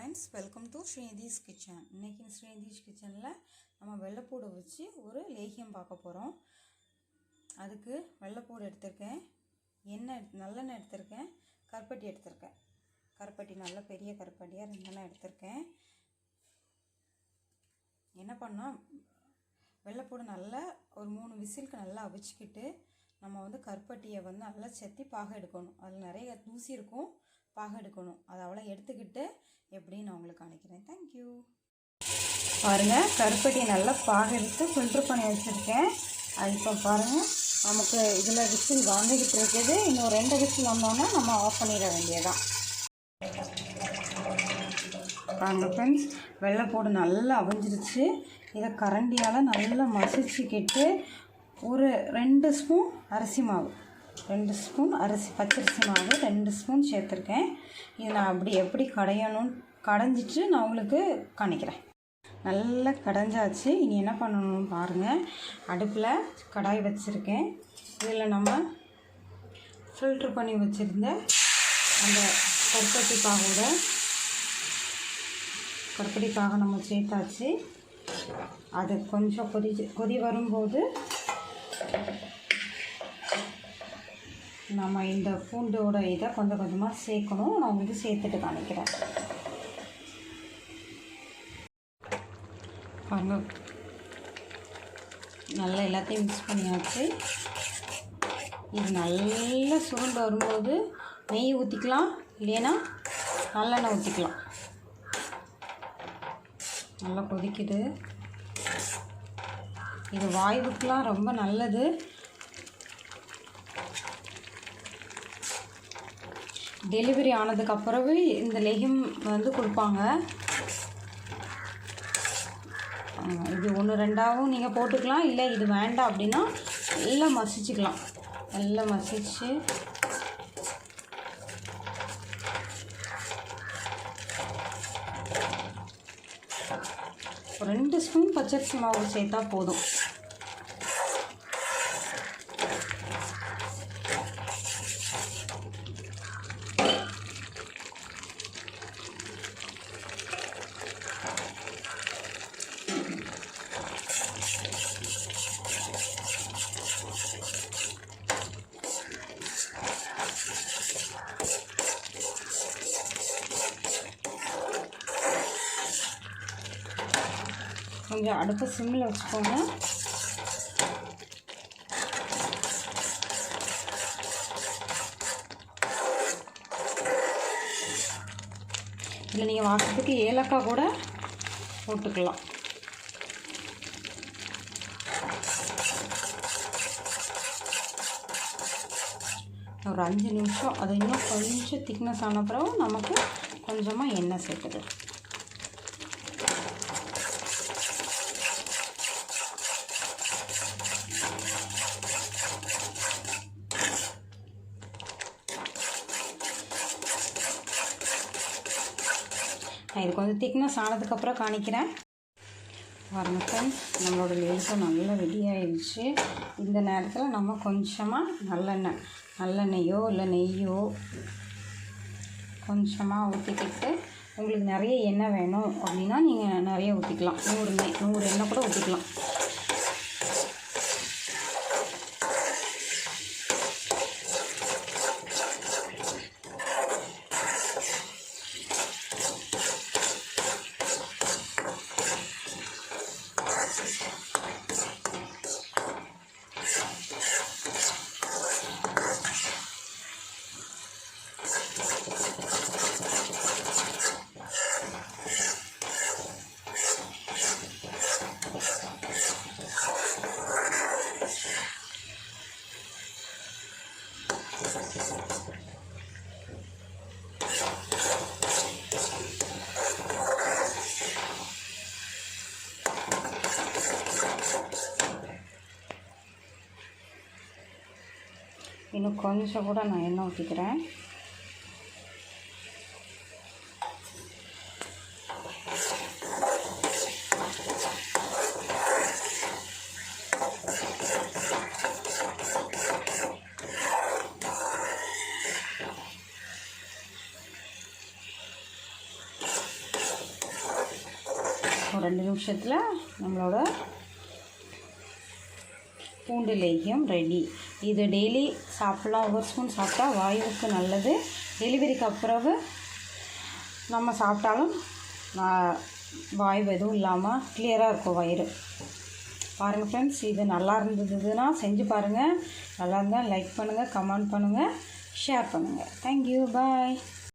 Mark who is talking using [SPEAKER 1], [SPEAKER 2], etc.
[SPEAKER 1] friends, welcome to SHREENITHI'S kitchen. இன்னைக்கு SHREENITHI'S kitchenல நம்ம வெள்ளைப்பூடு வச்சு ஒரு லேகியம் பார்க்க போறோம். அதுக்கு வெள்ளைப்பூடு எடுத்துர்க்கேன், எண்ணெய் நல்லெண்ணெய் எடுத்துர்க்கேன், கருப்பட்டி எடுத்துர்க்கேன். கருப்பட்டி நல்ல பெரிய கருப்பட்டியா ரெண்டெண்ணெய் எடுத்துர்க்கேன். என்ன பண்ணா வெள்ளைப்பூடு நல்லா ஒரு 3 விசிலுக்கு நல்லா அவிச்சிக்கிட்டு நம்ம வந்து கருப்பட்டியை வந்து நல்லா செத்தி பாக எடுக்கணும். அதில் நிறைய தூசி இருக்கும், பாக எடுக்கணும். அதை அவ்வளோ எடுத்துக்கிட்டு எப்படின்னு நான் உங்களுக்கு காணிக்கிறேன். தேங்க்யூ. பாருங்கள், கருப்பட்டியை நல்லா பாக எடுத்து ஃபில்ட்ரு பண்ணி வச்சுருக்கேன். அது இப்போ பாருங்கள், நமக்கு இதில் விசில் வந்துக்கிட்டு இருக்குது. இன்னும் 2 விசில் வந்தோன்னா நம்ம ஆஃப் பண்ணிட வேண்டியதான். பாருங்கள் ஃப்ரெண்ட்ஸ், வெள்ளைப்பூடு நல்லா அவிஞ்சிருச்சு. இதை கரண்டியால் நல்லா மசிச்சுக்கிட்டு ஒரு 2 ஸ்பூன் அரிசி மாவு, 2 ஸ்பூன் பச்சரிசி மாவு 2 ஸ்பூன் சேர்த்துருக்கேன். இது நான் அப்படி எப்படி கடைஞ்சிட்டு நான் உங்களுக்கு காணிக்கிறேன். நல்லா கடைஞ்சாச்சு. இனி என்ன பண்ணணும்னு பாருங்கள். அடுப்பில் கடாய் வச்சுருக்கேன். இதில் நம்ம ஃபில்ட்ரு பண்ணி வச்சுருந்த அந்த கருப்பட்டி பாகை நம்ம சேர்த்தாச்சு. அது கொஞ்சம் கொதி வரும்போது நம்ம இந்த பூண்டோட இதை கொஞ்சம் கொஞ்சமாக சேர்க்கணும். நான் வந்து சேர்த்துட்டு காணிக்கிறேன். பாருங்க, நல்லா எல்லாத்தையும் மிக்ஸ் பண்ணியாச்சு. இது நல்லா சுருண்டு வரும்போது நெய் ஊற்றிக்கலாம், இல்லைன்னா நல்லெண்ணெய் ஊற்றிக்கலாம். நல்லா கொதிக்குது. இது வாய்வுக்கெலாம் ரொம்ப நல்லது. டெலிவரி ஆனதுக்கப்புறவு இந்த லெகியம் வந்து கொடுப்பாங்க. இது 1-2ஆகவும் நீங்கள் போட்டுக்கலாம், இல்லை இது வேண்டாம் அப்படின்னா நல்லா மசிச்சுக்கலாம். நல்லா மசிச்சு ஒரு 2 ஸ்பூன் பச்சரிசி மாவு சேர்த்தா போதும். கொஞ்சம் அடுப்பை சிம்மில் வச்சுக்கோங்க. இதில் நீங்கள் வாசத்துக்கு ஏலக்காய் கூட போட்டுக்கலாம். ஒரு 5 நிமிஷம் அது இன்னும் கொஞ்சம் திக்னஸ் ஆன பிறகு நமக்கு கொஞ்சமாக எண்ணெய் சேர்த்துது. நான் இது கொஞ்சம் திக்னஸ் ஆனதுக்கப்புறம் காணிக்கிறேன். பாருங்க ஃப்ரெண்ட்ஸ், நம்மளோட லேகியம் நல்லா ரெடி ஆகிடுச்சு. இந்த நேரத்தில் நம்ம கொஞ்சமாக நல்லெண்ணெய்யோ இல்லை நெய்யோ கொஞ்சமாக ஊற்றிக்கிட்டு, உங்களுக்கு நிறைய எண்ணெய் வேணும் அப்படின்னா நீங்கள் நிறைய ஊற்றிக்கலாம். 100 எண்ணெய் கூட ஊற்றிக்கலாம். இன்னும் கொஞ்சம் கூட நான் எண்ணெய் ஊற்றிக்கிறேன். ஒரு 2 நிமிஷத்தில் நம்மளோட பூண்டு லேகியம் ரெடி. இது டெய்லி சாப்பிட்லாம். 1 ஸ்பூன் சாப்பிட்டா வாயுவுக்கு நல்லது. டெலிவரிக்கு அப்புறம் நம்ம சாப்பிட்டாலும் வாயு எதுவும் இல்லாமல் கிளியராக இருக்கும் வயிறு. பாருங்கள் ஃப்ரெண்ட்ஸ், இது நல்லா இருந்ததுன்னா செஞ்சு பாருங்கள். நல்லா இருந்தால் லைக் பண்ணுங்கள், கமெண்ட் பண்ணுங்கள், ஷேர் பண்ணுங்கள். தேங்க்யூ, பாய்.